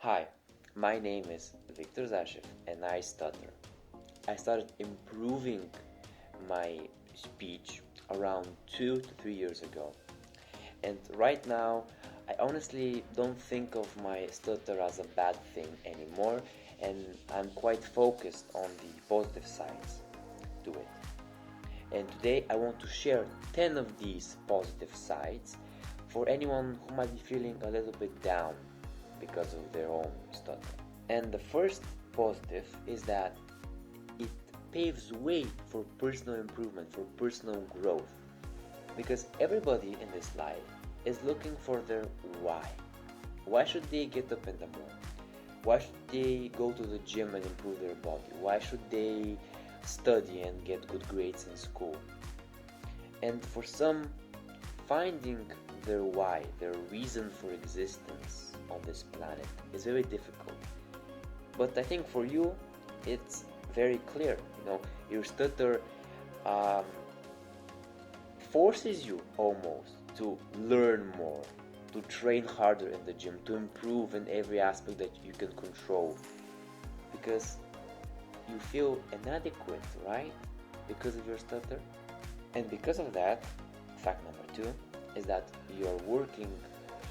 Hi, my name is Victor Zashev and I stutter. I started improving my speech around 2 to 3 years ago. And right now, I honestly don't think of my stutter as a bad thing anymore, and I'm quite focused on the positive sides to it. And today I want to share 10 of these positive sides for anyone who might be feeling a little bit down because of their own stutter. And the first positive is that it paves way for personal improvement, for personal growth. Because everybody in this life is looking for their why. Why should they get up in the morning? Why should they go to the gym and improve their body? Why should they study and get good grades in school? And for some, finding their why, their reason for existence on this planet is very difficult. But I think for you, it's very clear. Your stutter forces you almost to learn more, to train harder in the gym, to improve in every aspect that you can control, because you feel inadequate, right? Because of your stutter. And because of that, fact number 2 is that you're working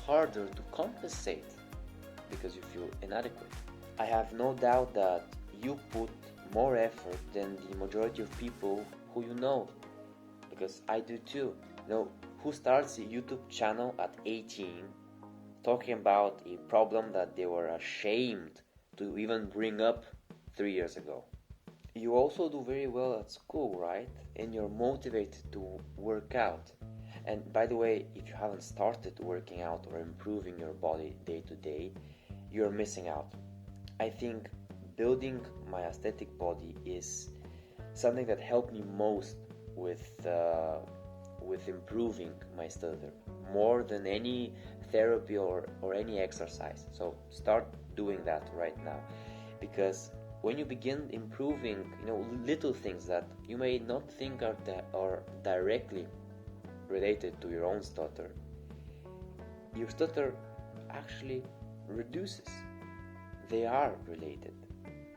harder to compensate because you feel inadequate. I have no doubt that you put more effort than the majority of people who you know, because I do too. Who starts a YouTube channel at 18 talking about a problem that they were ashamed to even bring up 3 years ago? You also do very well at school, right? And you're motivated to work out. And by the way, if you haven't started working out or improving your body day to day, you're missing out. I think building my aesthetic body is something that helped me most with improving my stutter, more than any therapy or any exercise. So start doing that right now, because when you begin improving, little things that you may not think are directly related to your own stutter, your stutter actually reduces. They are related,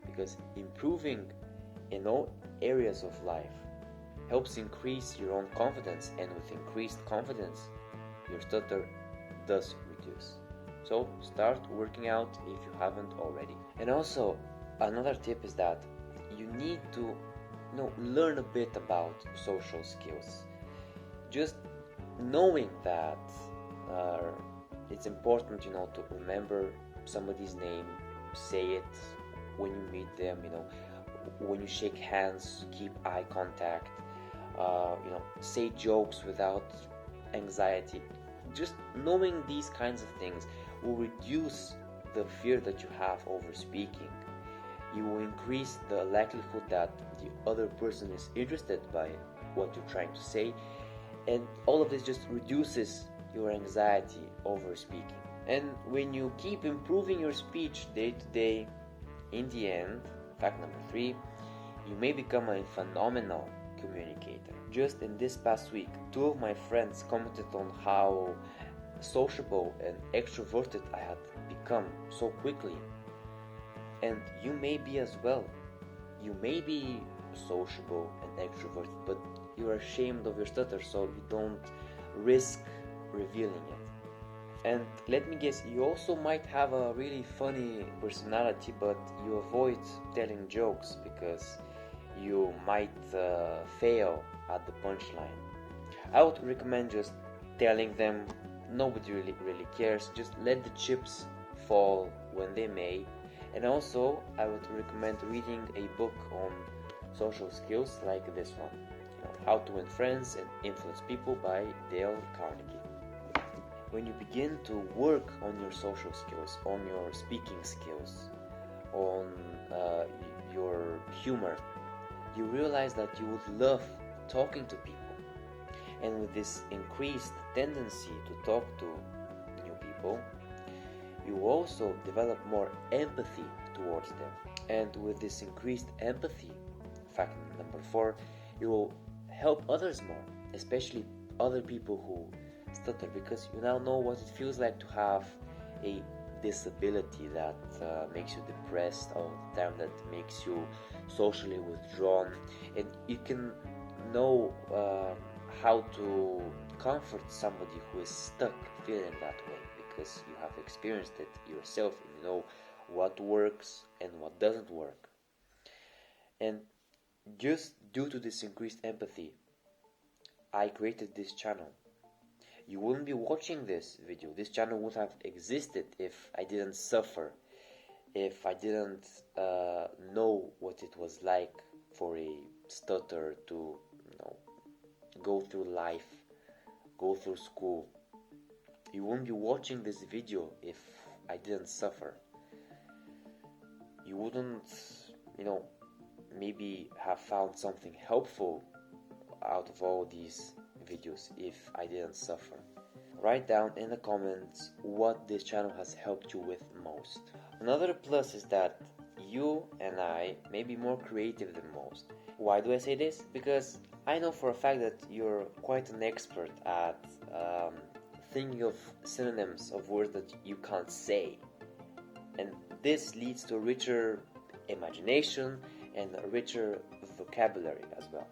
because improving in all areas of life helps increase your own confidence, and with increased confidence, your stutter does reduce. So start working out if you haven't already. And also, another tip is that you need to learn a bit about social skills. Just knowing that it's important to remember somebody's name, say it when you meet them, when you shake hands, keep eye contact, say jokes without anxiety. Just knowing these kinds of things will reduce the fear that you have over speaking. You will increase the likelihood that the other person is interested by what you're trying to say, and all of this just reduces your anxiety over speaking. And when you keep improving your speech day to day, in the end, fact number 3, you may become a phenomenal communicator. Just in this past week, 2 of my friends commented on how sociable and extroverted I had become so quickly. And you may be as well. You may be sociable and extroverted, but you're ashamed of your stutter, so you don't risk revealing it. And let me guess, you also might have a really funny personality, but you avoid telling jokes because you might fail at the punchline. I would recommend just telling them. Nobody really cares. Just let the chips fall when they may. And also, I would recommend reading a book on social skills like this one, How to Win Friends and Influence People by Dale Carnegie. When you begin to work on your social skills, on your speaking skills, on your humor, you realize that you would love talking to people. And with this increased tendency to talk to new people, you also develop more empathy towards them. And with this increased empathy, fact number 4, you will help others more, especially other people who stutter, because you now know what it feels like to have a disability that makes you depressed all the time, that makes you socially withdrawn, and you can know how to comfort somebody who is stuck feeling that way, because you have experienced it yourself and you know what works and what doesn't work. And just due to this increased empathy, I created this channel. You wouldn't be watching this video. This channel would have existed if I didn't suffer, if I didn't know what it was like for a stutter to, go through life, go through school. You wouldn't be watching this video if I didn't suffer. You wouldn't, maybe have found something helpful out of all these videos if I didn't suffer. Write down in the comments what this channel has helped you with most. Another plus is that you and I may be more creative than most. Why do I say this? Because I know for a fact that you're quite an expert at thinking of synonyms of words that you can't say. And this leads to a richer imagination and a richer vocabulary as well.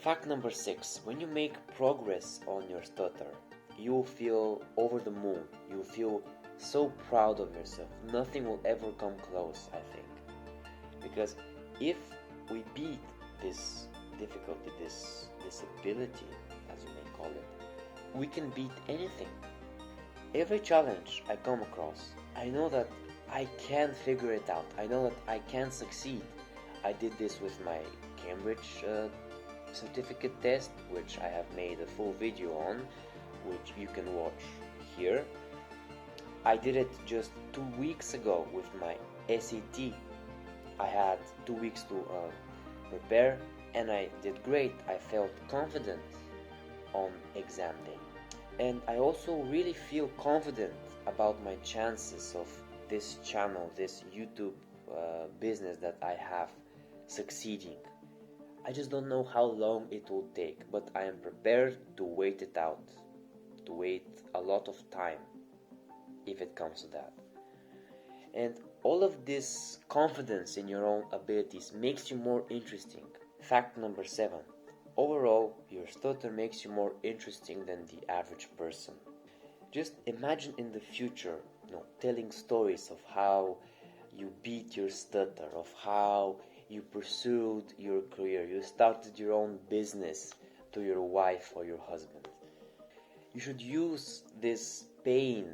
Fact number 6. When you make progress on your stutter, you'll feel over the moon. You'll feel so proud of yourself. Nothing will ever come close, I think. Because if we beat this difficulty, this disability, as you may call it, we can beat anything. Every challenge I come across, I know that I can figure it out. I know that I can succeed. I did this with my Cambridge certificate test, which I have made a full video on, which you can watch here. I did it just 2 weeks ago with my SAT. I had 2 weeks to prepare, and I did great. I felt confident on exam day. And I also really feel confident about my chances of this channel, this YouTube business that I have succeeding. I just don't know how long it will take, but I am prepared to wait it out, to wait a lot of time if it comes to that. And all of this confidence in your own abilities makes you more interesting. Fact number 7. Overall, your stutter makes you more interesting than the average person. Just imagine in the future, telling stories of how you beat your stutter, of how you pursued your career, you started your own business to your wife or your husband. You should use this pain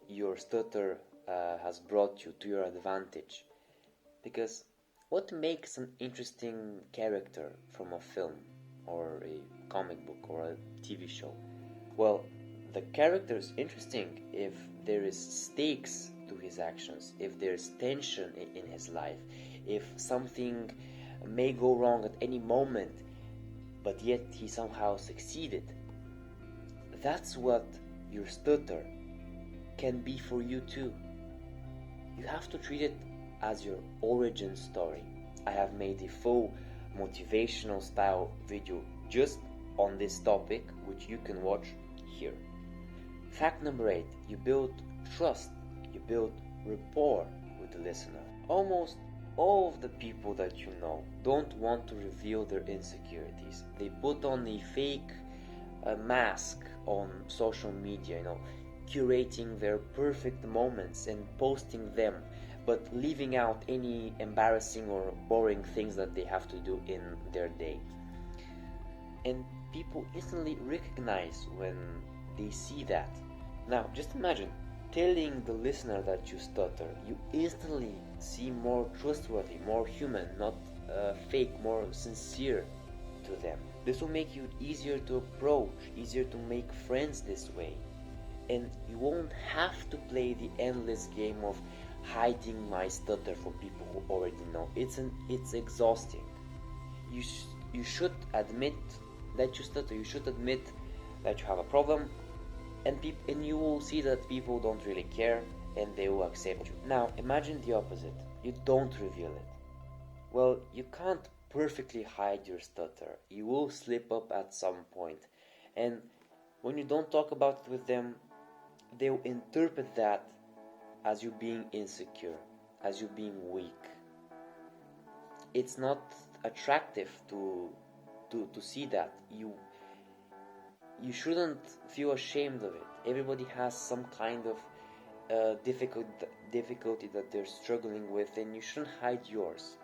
your stutter has brought you to your advantage. Because what makes an interesting character from a film or a comic book or a TV show? Well, the character is interesting if there is stakes to his actions, if there's tension in his life, if something may go wrong at any moment, but yet he somehow succeeded. That's what your stutter can be for you too. You have to treat it as your origin story. I have made a full motivational style video just on this topic, which you can watch here. Fact number 8. You build trust. You build rapport with the listener. Almost all of the people that you know don't want to reveal their insecurities. They put on a fake mask on social media, curating their perfect moments and posting them, but leaving out any embarrassing or boring things that they have to do in their day. And people instantly recognize when they see that. Now, just imagine telling the listener that you stutter. You instantly seem more trustworthy, more human, not fake, more sincere to them. This will make you easier to approach, easier to make friends this way. And you won't have to play the endless game of hiding my stutter from people who already know. It's exhausting. You should admit that you stutter. You should admit that you have a problem, and you will see that people don't really care and they will accept you. Now imagine the opposite. You don't reveal it. Well, you can't perfectly hide your stutter. You will slip up at some point, and when you don't talk about it with them, they'll interpret that as you being insecure, as you being weak. It's not attractive to see that. You shouldn't feel ashamed of it. Everybody has some kind of difficulty that they're struggling with, and you shouldn't hide yours.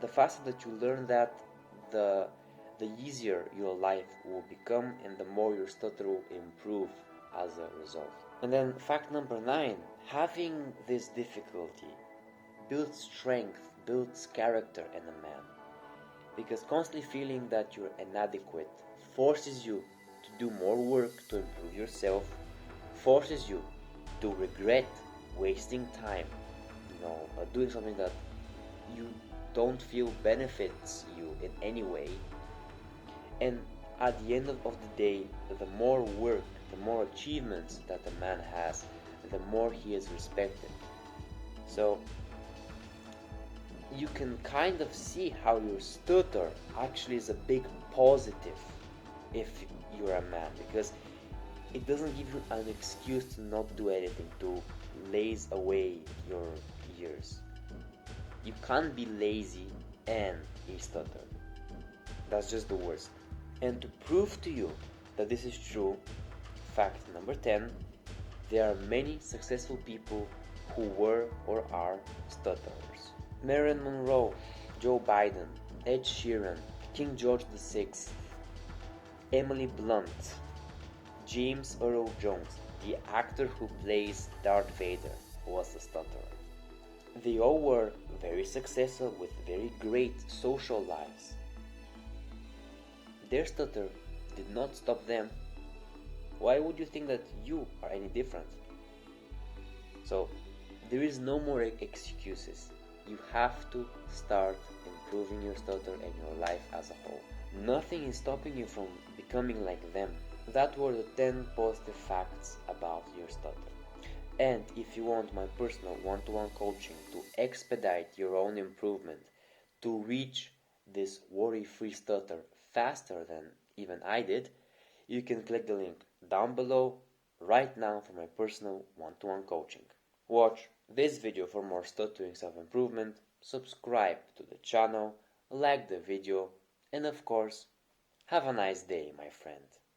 The faster that you learn that, the easier your life will become, and the more your stutter will improve as a result. And then fact number 9, having this difficulty builds strength, builds character in a man, because constantly feeling that you're inadequate forces you to do more work to improve yourself, forces you to regret wasting time, doing something that you don't feel benefits you in any way. And at the end of the day, the more work, the more achievements that a man has, the more he is respected. So you can kind of see how your stutter actually is a big positive if you're a man, because it doesn't give you an excuse to not do anything, to laze away your years. You can't be lazy and a stutter. That's just the worst. And to prove to you that this is true, fact number 10, there are many successful people who were or are stutterers. Marilyn Monroe, Joe Biden, Ed Sheeran, King George VI, Emily Blunt, James Earl Jones, the actor who plays Darth Vader, was a stutterer. They all were very successful with very great social lives. Their stutter did not stop them. Why would you think that you are any different? So, there is no more excuses. You have to start improving your stutter and your life as a whole. Nothing is stopping you from becoming like them. That were the 10 positive facts about your stutter. And if you want my personal one-to-one coaching to expedite your own improvement, to reach this worry-free stutter faster than even I did, you can click the link down below right now for my personal one-to-one coaching. Watch this video for more stuttering self-improvement, subscribe to the channel, like the video, and of course, have a nice day, my friend.